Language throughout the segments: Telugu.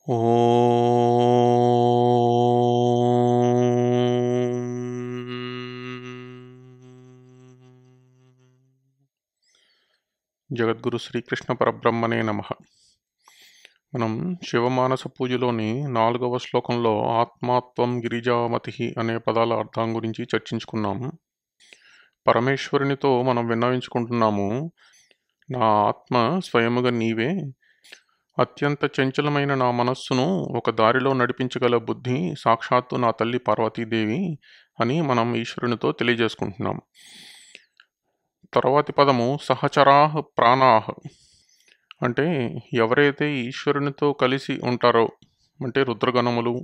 జగద్గురు శ్రీకృష్ణ పరబ్రహ్మణే నమః. మనం శివమానస పూజలోని 4వ శ్లోకంలో ఆత్మాత్వం గిరిజామతి అనే పదాల అర్థం గురించి చర్చించుకున్నాము. పరమేశ్వరునితో మనం విన్నవించుకుంటున్నాము, నా ఆత్మ స్వయముగా నీవే, అత్యంత చంచలమైన నా మనస్సును ఒక దారిలో నడిపించగల బుద్ధి సాక్షాత్తు నా తల్లి పార్వతీదేవి అని మనం ఈశ్వరునితో తెలియజేసుకుంటున్నాం. తర్వాతి పదము సహచరాహ ప్రాణాహ, అంటే ఎవరైతే ఈశ్వరునితో కలిసి ఉంటారో, అంటే రుద్రగణములు,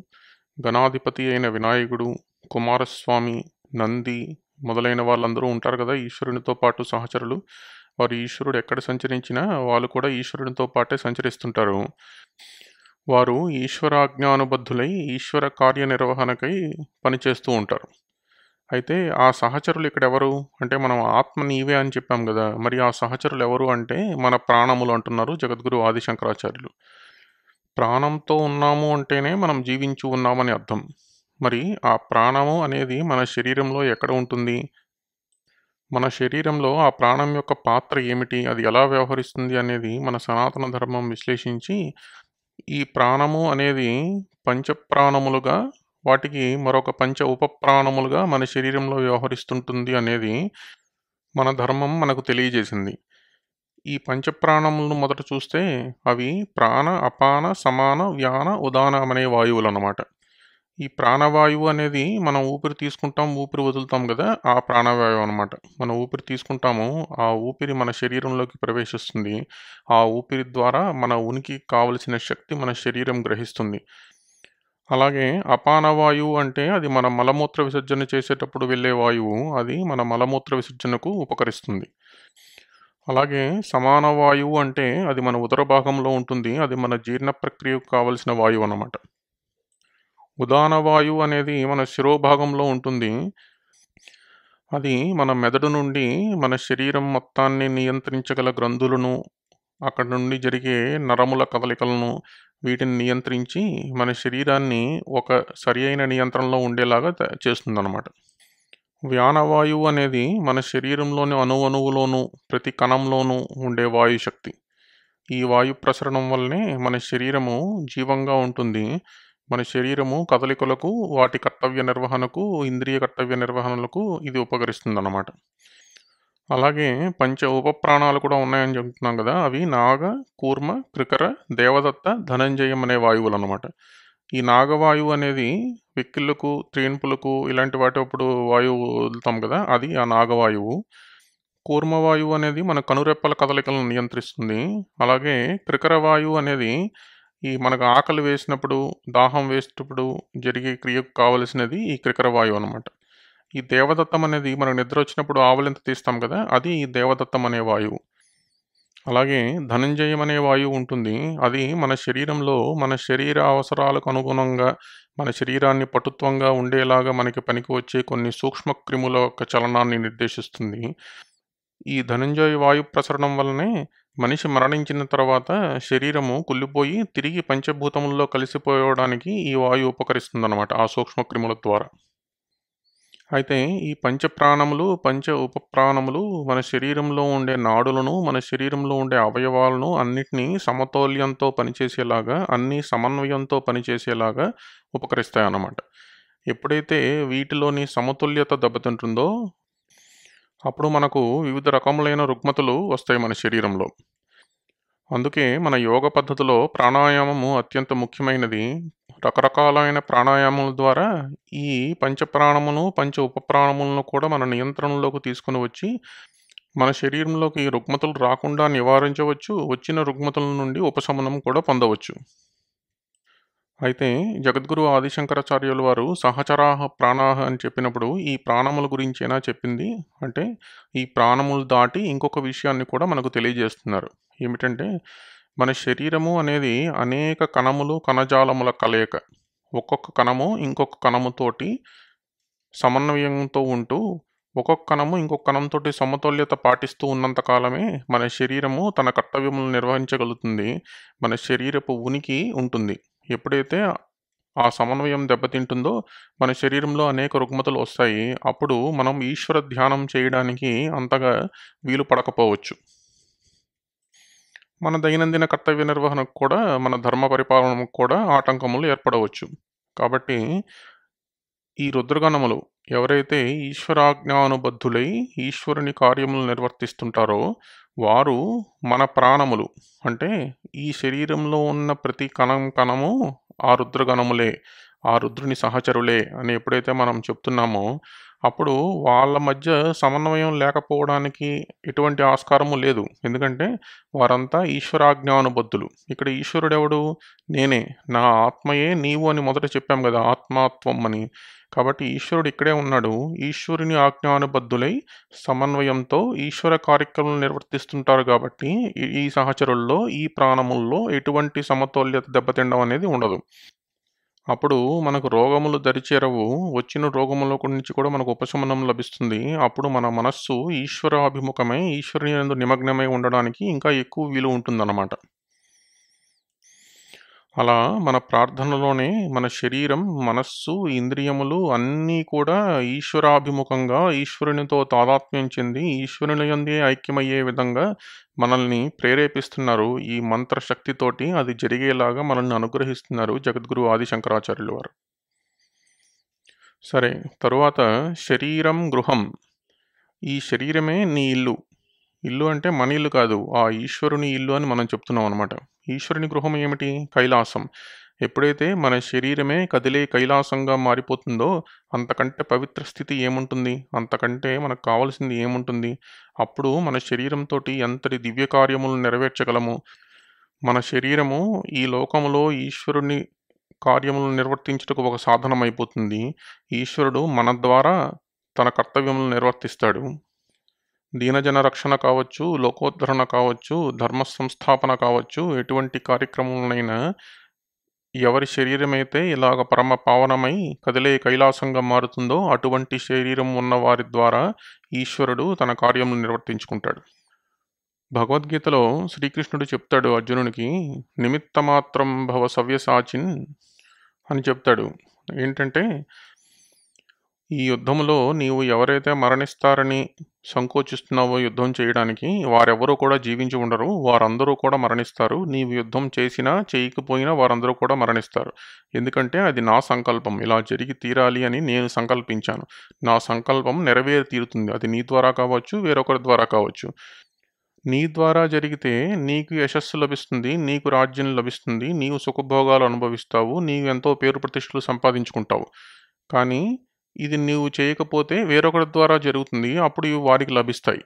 గణాధిపతి అయిన వినాయకుడు, కుమారస్వామి, నంది మొదలైన వాళ్ళందరూ ఉంటారు కదా ఈశ్వరునితో పాటు సహచరులు. వారు ఈశ్వరుడు ఎక్కడ సంచరించినా వాళ్ళు కూడా ఈశ్వరునితో పాటే సంచరిస్తుంటారు. వారు ఈశ్వరాజ్ఞానుబద్ధులై ఈశ్వర కార్యనిర్వహణకై పనిచేస్తూ ఉంటారు. అయితే ఆ సహచరులు ఇక్కడ ఎవరు అంటే, మనం ఆత్మ నీవే అని చెప్పాం కదా, మరి ఆ సహచరులు ఎవరు అంటే మన ప్రాణములు అంటున్నారు జగద్గురు ఆదిశంకరాచార్యులు. ప్రాణంతో ఉన్నాము అంటేనే మనం జీవించి ఉన్నామని అర్థం. మరి ఆ ప్రాణము అనేది మన శరీరంలో ఎక్కడ ఉంటుంది? మన శరీరంలో ఆ ప్రాణం యొక్క పాత్ర ఏమిటి, అది ఎలా వ్యవహరిస్తుంది అనేది మన సనాతన ధర్మం విశ్లేషించి, ఈ ప్రాణము అనేది పంచప్రాణములుగా, వాటికి మరొక పంచ ఉపప్రాణములుగా మన శరీరంలో వ్యవహరిస్తుంటుంది అనేది మన ధర్మం మనకు తెలియజేసింది. ఈ పంచప్రాణములను మొదట చూస్తే అవి ప్రాణ, అపాన, సమాన, వ్యాన, ఉదాన అనే వాయువులు అన్నమాట. ఈ ప్రాణవాయువు అనేది మనం ఊపిరి తీసుకుంటాం, ఊపిరి వదులుతాం కదా, ఆ ప్రాణవాయువు అనమాట. మనం ఊపిరి తీసుకుంటాము, ఆ ఊపిరి మన శరీరంలోకి ప్రవేశిస్తుంది. ఆ ఊపిరి ద్వారా మన ఉనికికి కావలసిన శక్తి మన శరీరం గ్రహిస్తుంది. అలాగే అపాన వాయువు అంటే అది మన మలమూత్ర విసర్జన చేసేటప్పుడు వెళ్ళే వాయువు, అది మన మలమూత్ర విసర్జనకు ఉపకరిస్తుంది. అలాగే సమాన వాయువు అంటే అది మన ఉదర భాగంలో ఉంటుంది, అది మన జీర్ణ ప్రక్రియకు కావలసిన వాయువు అన్నమాట. ఉదాన వాయువు అనేది మన శిరోభాగంలో ఉంటుంది. అది మన మెదడు నుండి మన శరీరం మొత్తాన్ని నియంత్రించగల గ్రంథులను, అక్కడ నుండి జరిగే నరముల కదలికలను, వీటిని నియంత్రించి మన శరీరాన్ని ఒక సరి అయిన నియంత్రణలో ఉండేలాగా చేస్తుందన్నమాట. వ్యానవాయువు అనేది మన శరీరంలోని అణువణువులోనూ ప్రతి కణంలోనూ ఉండే వాయుశక్తి. ఈ వాయు ప్రసరణం వల్లనే మన శరీరము జీవంగా ఉంటుంది. మన శరీరము కదలికలకు, వాటి కర్తవ్య నిర్వహణకు, ఇంద్రియ కర్తవ్య నిర్వహణలకు ఇది ఉపకరిస్తుందన్నమాట. అలాగే పంచ ఉపప్రాణాలు కూడా ఉన్నాయని చెప్తున్నాం కదా, అవి నాగ, కూర్మ, క్రికర, దేవదత్త, ధనంజయం అనే వాయువులు అన్నమాట. ఈ నాగవాయువు అనేది వెక్కిళ్ళకు, త్రేన్పులకు ఇలాంటి వాటి అప్పుడు వాయువు వదులుతాం కదా, అది ఆ నాగవాయువు. కూర్మవాయువు అనేది మన కనురెప్పల కదలికలను నియంత్రిస్తుంది. అలాగే క్రికర వాయువు అనేది ఈ మనకు ఆకలి వేసినప్పుడు, దాహం వేసినప్పుడు జరిగే క్రియకు కావలసినది ఈ క్రికర వాయువు అనమాట. ఈ దేవదత్తం అనేది మనకు నిద్ర వచ్చినప్పుడు ఆవలింత తీస్తాం కదా, అది ఈ దేవదత్తం అనే వాయువు. అలాగే ధనంజయం అనే వాయువు ఉంటుంది. అది మన శరీరంలో మన శరీర అవసరాలకు అనుగుణంగా మన శరీరాన్ని పటుత్వంగా ఉండేలాగా మనకి పనికి వచ్చే కొన్ని సూక్ష్మ క్రిముల యొక్క చలనాన్ని నిర్దేశిస్తుంది. ఈ ధనంజయ వాయు ప్రసరణం వల్లనే మనిషి మరణించిన తర్వాత శరీరము కుళ్ళిపోయి తిరిగి పంచభూతముల్లో కలిసిపోవడానికి ఈ వాయువు ఉపకరిస్తుందన్నమాట, ఆ సూక్ష్మక్రిముల ద్వారా. అయితే ఈ పంచప్రాణములు, పంచ ఉపప్రాణములు మన శరీరంలో ఉండే నాడులను, మన శరీరంలో ఉండే అవయవాలను అన్నిటినీ సమతౌల్యంతో పనిచేసేలాగా, అన్నీ సమన్వయంతో పనిచేసేలాగా ఉపకరిస్తాయన్నమాట. ఎప్పుడైతే వీటిలోని సమతుల్యత దెబ్బతింటుందో అప్పుడు మనకు వివిధ రకములైన రుగ్మతలు వస్తాయి మన శరీరంలో. అందుకే మన యోగ పద్ధతిలో ప్రాణాయామము అత్యంత ముఖ్యమైనది. రకరకాలైన ప్రాణాయామముల ద్వారా ఈ పంచప్రాణమును, పంచ ఉపప్రాణములను కూడా మన నియంత్రణలోకి తీసుకుని వచ్చి మన శరీరంలోకి రుగ్మతలు రాకుండా నివారించవచ్చు. వచ్చిన రుగ్మతల నుండి ఉపశమనం కూడా పొందవచ్చు. అయితే జగద్గురు ఆదిశంకరాచార్యుల వారు సహచరాహ ప్రాణాహ అని చెప్పినప్పుడు ఈ ప్రాణముల గురించేనా చెప్పింది అంటే, ఈ ప్రాణములు దాటి ఇంకొక విషయాన్ని కూడా మనకు తెలియజేస్తున్నారు. ఏమిటంటే, మన శరీరము అనేది అనేక కణములు, కణజాలముల కలయిక. ఒక్కొక్క కణము ఇంకొక కణముతోటి సమన్వయంతో ఉంటూ, ఒక్కొక్క కణము ఇంకొక కణంతోటి సమతుల్యత పాటిస్తూ ఉన్నంత కాలమే మన శరీరము తన కర్తవ్యములను నిర్వహించగలుగుతుంది. మన శరీరపు ఉనికి ఉంటుంది. ఎప్పుడైతే ఆ సమన్వయం దెబ్బతింటుందో మన శరీరంలో అనేక రుగ్మతలు వస్తాయి. అప్పుడు మనం ఈశ్వర ధ్యానం చేయడానికి అంతగా వీలు పడకపోవచ్చు. మన దైనందిన కర్తవ్య నిర్వహణకు కూడా, మన ధర్మ పరిపాలనకు కూడా ఆటంకములు ఏర్పడవచ్చు. కాబట్టి ఈ రుద్రగణములు ఎవరైతే ఈశ్వరాజ్ఞానుబద్ధులై ఈశ్వరుని కార్యములు నిర్వర్తిస్తుంటారో వారు మన ప్రాణములు. అంటే ఈ శరీరంలో ఉన్న ప్రతి కణం కణము ఆ రుద్రగణములే, ఆ రుద్రుని సహచరులే అని ఎప్పుడైతే మనం చెప్తున్నామో అప్పుడు వాళ్ళ మధ్య సమన్వయం లేకపోవడానికి ఎటువంటి ఆస్కారము లేదు. ఎందుకంటే వారంతా ఈశ్వరాజ్ఞానుబద్ధులు. ఇక్కడ ఈశ్వరుడెవడు? నేనే, నా ఆత్మయే నీవు అని మొదట చెప్పాం కదా, ఆత్మాత్వం అని. కాబట్టి ఈశ్వరుడు ఇక్కడే ఉన్నాడు. ఈశ్వరుని ఆజ్ఞానుబద్ధులై సమన్వయంతో ఈశ్వర కార్యక్రమాలు నిర్వర్తిస్తుంటారు. కాబట్టి ఈ సహచరుల్లో, ఈ ప్రాణముల్లో ఎటువంటి సమతౌల్యత దెబ్బతిండం అనేది ఉండదు. అప్పుడు మనకు రోగములు దరిచేరవు. వచ్చిన రోగముల నుంచి కూడా మనకు ఉపశమనం లభిస్తుంది. అప్పుడు మన మనస్సు ఈశ్వరాభిముఖమై ఈశ్వరుని యందు నిమగ్నమై ఉండడానికి ఇంకా ఎక్కువ వీలు ఉంటుందన్నమాట. అలా మన ప్రార్థనలోనే మన శరీరం, మనస్సు, ఇంద్రియములు అన్నీ కూడా ఈశ్వరాభిముఖంగా ఈశ్వరునితో తాదాత్మ్యం చెంది ఈశ్వరుని యందే ఐక్యమయ్యే విధంగా మనల్ని ప్రేరేపిస్తున్నారు. ఈ మంత్రశక్తితోటి అది జరిగేలాగా మనల్ని అనుగ్రహిస్తున్నారు జగద్గురు ఆది శంకరాచార్యులు వారు. సరే, తరువాత శరీరం గృహం. ఈ శరీరమే నీ ఇల్లు. ఇల్లు అంటే మన ఇల్లు కాదు, ఆ ఈశ్వరుని ఇల్లు అని మనం చెప్తున్నాం అనమాట. ఈశ్వరుని గృహం ఏమిటి? కైలాసం. ఎప్పుడైతే మన శరీరమే కదిలే కైలాసంగా మారిపోతుందో అంతకంటే పవిత్ర స్థితి ఏముంటుంది? అంతకంటే మనకు కావాల్సింది ఏముంటుంది? అప్పుడు మన శరీరంతో ఎంతటి దివ్య కార్యములు నెరవేర్చగలము. మన శరీరము ఈ లోకములో ఈశ్వరుని కార్యములను నిర్వర్తించుటకు ఒక సాధనం అయిపోతుంది. ఈశ్వరుడు మన ద్వారా తన కర్తవ్యములను నిర్వర్తిస్తాడు. దీనజన రక్షణ కావచ్చు, లోకోద్ధరణ కావచ్చు, ధర్మ సంస్థాపన కావచ్చు, ఎటువంటి కార్యక్రమాలనైనా ఎవరి శరీరమైతే ఇలాగ పరమ పావనమై కదిలే కైలాసంగా మారుతుందో అటువంటి శరీరం ఉన్న వారి ద్వారా ఈశ్వరుడు తన కార్యములను నిర్వర్తించుకుంటాడు. భగవద్గీతలో శ్రీకృష్ణుడు చెప్తాడు అర్జునునికి, నిమిత్తమాత్రం భవ సవ్యసాచిన్ అని చెప్తాడు. ఏంటంటే ఈ యుద్ధములో నీవు ఎవరైతే మరణిస్తారని సంకోచిస్తున్నావో యుద్ధం చేయడానికి, వారెవరూ కూడా జీవించి ఉండరు. వారందరూ కూడా మరణిస్తారు. నీవు యుద్ధం చేసినా చేయకపోయినా వారందరూ కూడా మరణిస్తారు. ఎందుకంటే అది నా సంకల్పం. ఇలా జరిగి తీరాలి అని నేను సంకల్పించాను. నా సంకల్పం నెరవేరి తీరుతుంది. అది నీ ద్వారా కావచ్చు, వేరొకరి ద్వారా కావచ్చు. నీ ద్వారా జరిగితే నీకు యశస్సు లభిస్తుంది, నీకు రాజ్యం లభిస్తుంది, నీవు సుఖభోగాలు అనుభవిస్తావు, నీవు ఎంతో పేరు ప్రతిష్టలు సంపాదించుకుంటావు. కానీ ఇది నీవు చేయకపోతే వేరొకరి ద్వారా జరుగుతుంది. అప్పుడు ఇవి వారికి లభిస్తాయి.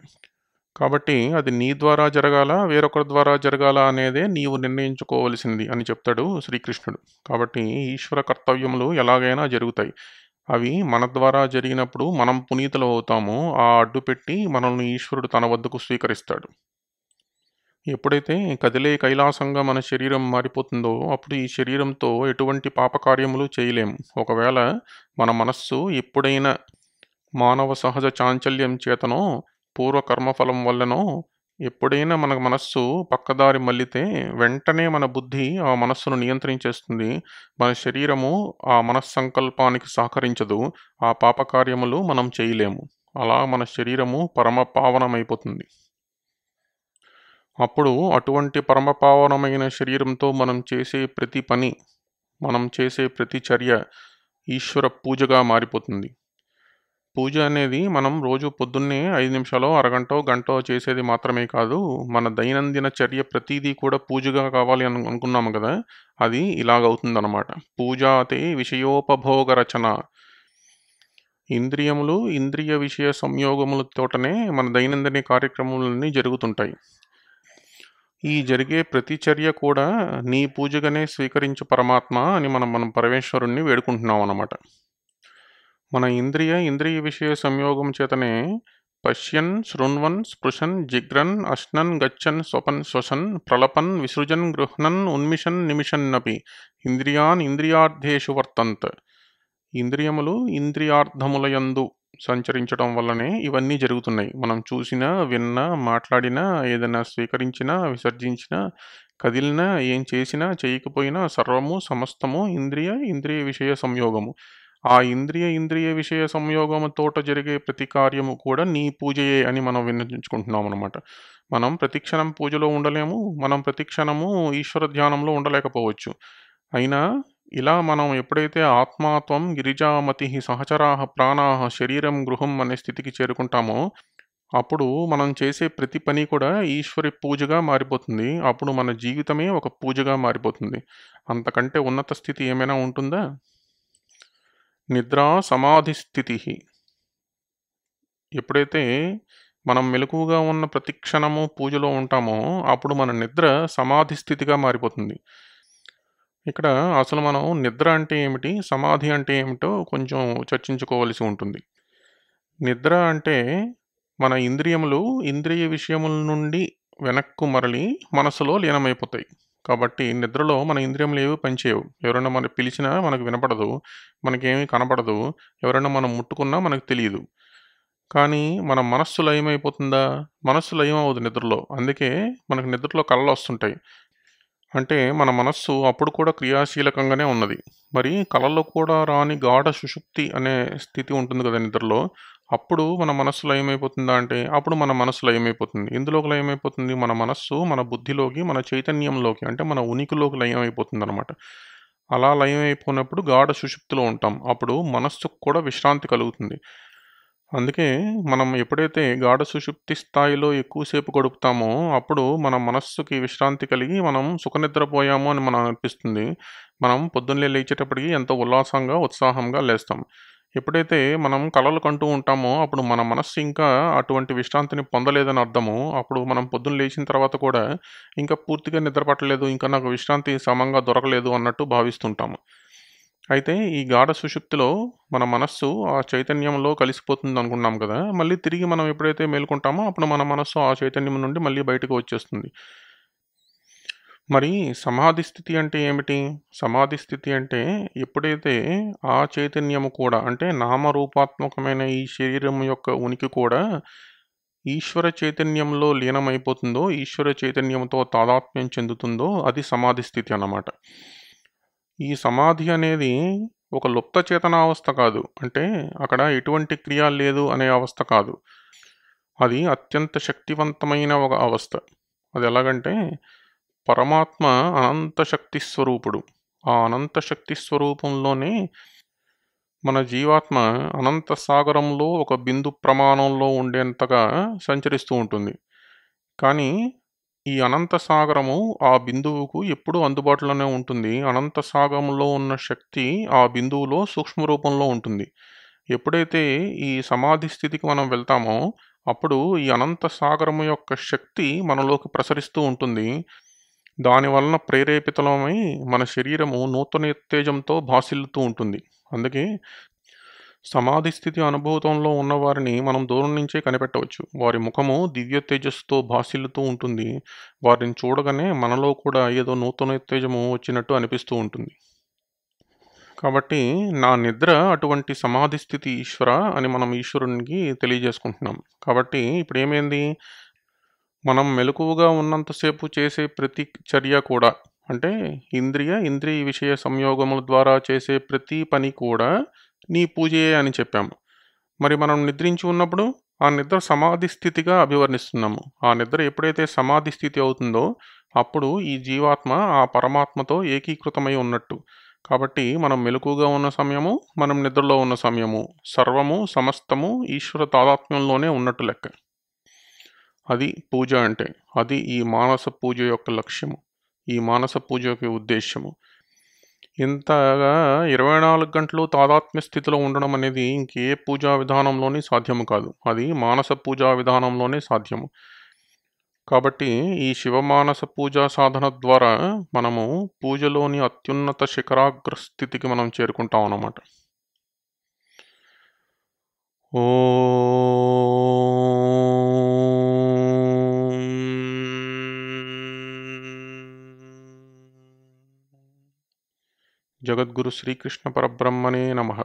కాబట్టి అది నీ ద్వారా జరగాల, వేరొకరి ద్వారా జరగాల అనేదే నీవు నిర్ణయించుకోవలసింది అని చెప్తాడు శ్రీకృష్ణుడు. కాబట్టి ఈశ్వర కర్తవ్యములు ఎలాగైనా జరుగుతాయి. అవి మన ద్వారా జరిగినప్పుడు మనం పునీతులు అవుతామో ఆ అడ్డు పెట్టి మనల్ని ఈశ్వరుడు తన వద్దకు స్వీకరిస్తాడు. ఎప్పుడైతే కదిలే కైలాసంగా మన శరీరం మారిపోతుందో అప్పుడు ఈ శరీరంతో ఎటువంటి పాపకార్యములు చేయలేము. ఒకవేళ మన మనస్సు ఎప్పుడైనా మానవ సహజ చాంచల్యం చేతనో పూర్వ కర్మఫలం వల్లనో ఎప్పుడైనా మన మనస్సు పక్కదారి మళ్ళితే వెంటనే మన బుద్ధి ఆ మనస్సును నియంత్రించేస్తుంది. మన శరీరము ఆ మనస్సంకల్పానికి సహకరించదు. ఆ పాపకార్యములు మనం చేయలేము. అలా మన శరీరము పరమ పావనమైపోతుంది. అప్పుడు అటువంటి పరమపావనమైన శరీరంతో మనం చేసే ప్రతి పని, మనం చేసే ప్రతి చర్య ఈశ్వర పూజగా మారిపోతుంది. పూజ అనేది మనం రోజు పొద్దున్నే 5 నిమిషాలో, అరగంటో, గంటో చేసేది మాత్రమే కాదు. మన దైనందిన చర్య ప్రతిదీ కూడా పూజగా కావాలి అనుకున్నాము కదా, అది ఇలాగవుతుందన్నమాట. పూజాతే విషయోపభోగ రచన. ఇంద్రియములు, ఇంద్రియ విషయ సంయోగములతోటనే మన దైనందిన కార్యక్రమాలన్నీ జరుగుతుంటాయి. ఈ జరిగే ప్రతి చర్య కూడా నీ పూజగానే స్వీకరించు పరమాత్మ అని మనం పరమేశ్వరుణ్ణి వేడుకుంటున్నాం అన్నమాట. మన ఇంద్రియ విషయ సంయోగం చేతనే పశ్యన్, శృణ్వన్, స్పృశన్, జిగ్రన్, అశ్నన్, గచ్చన్, స్వపన్, శ్వసన్, ప్రలపన్, విసృజన్, గృహ్ణన్, ఉన్మిషన్, నిమిషన్నపి ఇంద్రియాన్ ఇంద్రియార్థేషు వర్తంత్. ఇంద్రియములు ఇంద్రియార్థములయందు సంచరించడం వల్లనే ఇవన్నీ జరుగుతున్నాయి. మనం చూసినా, విన్నా, మాట్లాడినా, ఏదైనా స్వీకరించినా, విసర్జించినా కదిలినా ఏం చేసినా చేయకపోయినా సర్వము సమస్తము ఇంద్రియ విషయ సంయోగము. ఆ ఇంద్రియ విషయ సంయోగముతోట జరిగే ప్రతి కార్యము కూడా నీ పూజయే అని మనం విన్నవించుకుంటున్నాం అనమాట. మనం ప్రతి క్షణం పూజలో ఉండలేము. మనం ప్రతి క్షణము ఈశ్వర ధ్యానంలో ఉండలేకపోవచ్చు. అయినా ఇలా మనం ఎప్పుడైతే ఆత్మాత్వం గిరిజామతి సహచరాహ ప్రాణాహ శరీరం గృహం అనే స్థితికి చేరుకుంటామో అప్పుడు మనం చేసే ప్రతి పని కూడా ఈశ్వరి పూజగా మారిపోతుంది. అప్పుడు మన జీవితమే ఒక పూజగా మారిపోతుంది. అంతకంటే ఉన్నత స్థితి ఏమైనా ఉంటుందా? నిద్రా సమాధి స్థితి. ఎప్పుడైతే మనం మెలకువగా ఉన్న ప్రతి క్షణము పూజలో ఉంటామో అప్పుడు మన నిద్ర సమాధి స్థితిగా మారిపోతుంది. ఇక్కడ అసలు మనం నిద్ర అంటే ఏమిటి, సమాధి అంటే ఏమిటో కొంచెం చర్చించుకోవలసి ఉంటుంది. నిద్ర అంటే మన ఇంద్రియ విషయముల నుండి వెనక్కు మరలి మనసులో లీనమైపోతాయి. కాబట్టి నిద్రలో మన ఇంద్రియములు ఏవి పనిచేయవు. ఎవరైనా మనం పిలిచినా మనకు వినపడదు. మనకేమీ కనపడదు. ఎవరైనా మనం ముట్టుకున్నా మనకు తెలియదు. కానీ మన మనస్సు లయమైపోతుందా? మనస్సు లయం అవ్వదు నిద్రలో. అందుకే మనకు నిద్రలో కలలొస్తుంటాయి. అంటే మన మనస్సు అప్పుడు కూడా క్రియాశీలకంగానే ఉన్నది. మరి కలలో కూడా రాని గాఢ సుషుప్తి అనే స్థితి ఉంటుంది కదా నిద్రలో. అప్పుడు మన మనస్సు లయమైపోతుందా అంటే, అప్పుడు మన మనస్సు లయమైపోతుంది. ఎందులోకి లయమైపోతుంది? మన మనస్సు మన బుద్ధిలోకి, మన చైతన్యంలోకి అంటే మన ఉనికిలోకి లయమైపోతుందనమాట. అలా లయమైపోయినప్పుడు గాఢ సుషుప్తిలో ఉంటాం. అప్పుడు మనస్సుకు కూడా విశ్రాంతి కలుగుతుంది. అందుకే మనం ఎప్పుడైతే గాఢ సుషుప్తి స్థాయిలో ఎక్కువసేపు గడుపుతామో అప్పుడు మన మనస్సుకి విశ్రాంతి కలిగి మనం సుఖనిద్రపోయాము అని మనం అనిపిస్తుంది. మనం పొద్దున్నే లేచేటప్పటికి ఎంతో ఉత్సాహంగా లేస్తాం. ఎప్పుడైతే మనం కలలు కంటూ ఉంటామో అప్పుడు మన మనస్సు ఇంకా అటువంటి విశ్రాంతిని పొందలేదని అర్థము. అప్పుడు మనం పొద్దున్న లేచిన తర్వాత కూడా ఇంకా పూర్తిగా నిద్ర పట్టలేదు, ఇంకా నాకు విశ్రాంతి సమంగా దొరకలేదు అన్నట్టు భావిస్తుంటాము. అయితే ఈ గాఢ సుషుప్తిలో మన మనస్సు ఆ చైతన్యంలో కలిసిపోతుంది అనుకున్నాం కదా! మళ్ళీ తిరిగి మనం ఎప్పుడైతే మేలుకుంటామో అప్పుడు మన మనస్సు ఆ చైతన్యం నుండి మళ్ళీ బయటకు వచ్చేస్తుంది. మరి సమాధి స్థితి అంటే ఏమిటి? సమాధి స్థితి అంటే ఎప్పుడైతే ఆ చైతన్యము కూడా అంటే నామరూపాత్మకమైన ఈ శరీరం యొక్క ఉనికి కూడా ఈశ్వర చైతన్యంలో లీనమైపోతుందో, ఈశ్వర చైతన్యంతో తాదాత్మ్యం చెందుతుందో అది సమాధి స్థితి అన్నమాట. ఈ సమాధి అనేది ఒక లుప్త చేతనావస్థ కాదు. అంటే అక్కడ ఎటువంటి క్రియ లేదు అనే అవస్థ కాదు. అది అత్యంత శక్తివంతమైన ఒక అవస్థ. అది ఎలాగంటే పరమాత్మ అనంత శక్తి స్వరూపుడు. ఆ అనంత శక్తి స్వరూపంలోనే మన జీవాత్మ అనంత సాగరంలో ఒక బిందు ప్రమాణంలో ఉండేంతగా సంచరిస్తూ ఉంటుంది. కానీ ఈ అనంత సాగరము ఆ బిందువుకు ఎప్పుడూ అందుబాటులోనే ఉంటుంది. అనంత సాగరంలో ఉన్న శక్తి ఆ బిందువులో సూక్ష్మ రూపంలో ఉంటుంది. ఎప్పుడైతే ఈ సమాధి స్థితికి మనం వెళ్తామో అప్పుడు ఈ అనంత సాగరము యొక్క శక్తి మనలోకి ప్రసరిస్తూ ఉంటుంది. దాని వలన ప్రేరేపితమై మన శరీరము నూతన ఉత్తేజంతో భాసిల్లుతూ ఉంటుంది. అందుకే సమాధి స్థితి అనుభూతంలో ఉన్నవారిని మనం దూరం నుంచే కనిపెట్టవచ్చు. వారి ముఖము దివ్య తేజస్సుతో భాసిల్లుతూ ఉంటుంది. వారిని చూడగానే మనలో కూడా ఏదో నూతనోత్తేజము వచ్చినట్టు అనిపిస్తూ ఉంటుంది. కాబట్టి నా నిద్ర అటువంటి సమాధి స్థితి ఈశ్వర అని మనం ఈశ్వరునికి తెలియజేసుకుంటున్నాం. కాబట్టి ఇప్పుడు ఏమైంది? మనం మెలకువగా ఉన్నంతసేపు చేసే ప్రతి చర్య కూడా అంటే ఇంద్రియ విషయ సంయోగముల ద్వారా చేసే ప్రతి పని కూడా నీ పూజయే అని చెప్పాము. మరి మనం నిద్రించి ఉన్నప్పుడు ఆ నిద్ర సమాధి స్థితిగా అభివర్ణిస్తున్నాము. ఆ నిద్ర ఎప్పుడైతే సమాధి స్థితి అవుతుందో అప్పుడు ఈ జీవాత్మ ఆ పరమాత్మతో ఏకీకృతమై ఉన్నట్టు. కాబట్టి మనం మెలకువగా ఉన్న సమయము, మనం నిద్రలో ఉన్న సమయము సర్వము సమస్తము ఈశ్వర తాదాత్మ్యంలోనే ఉన్నట్టు లెక్క. అది పూజ అంటే. అది ఈ మానస పూజ యొక్క లక్ష్యము. ఈ మానస పూజ యొక్క ఉద్దేశ్యము. ఇంతగా 24 గంటలు తాదాత్మ్య స్థితిలో ఉండడం అనేది ఇంకే పూజా విధానంలోని సాధ్యము కాదు. అది మానస పూజా విధానంలోనే సాధ్యము. కాబట్టి ఈ శివమానస పూజా సాధన ద్వారా మనము పూజలోని అత్యున్నత శిఖరాగ్ర స్థితికి మనం చేరుకుంటాం అన్నమాట. జగద్గురు శ్రీకృష్ణ పరబ్రహ్మణే నమః.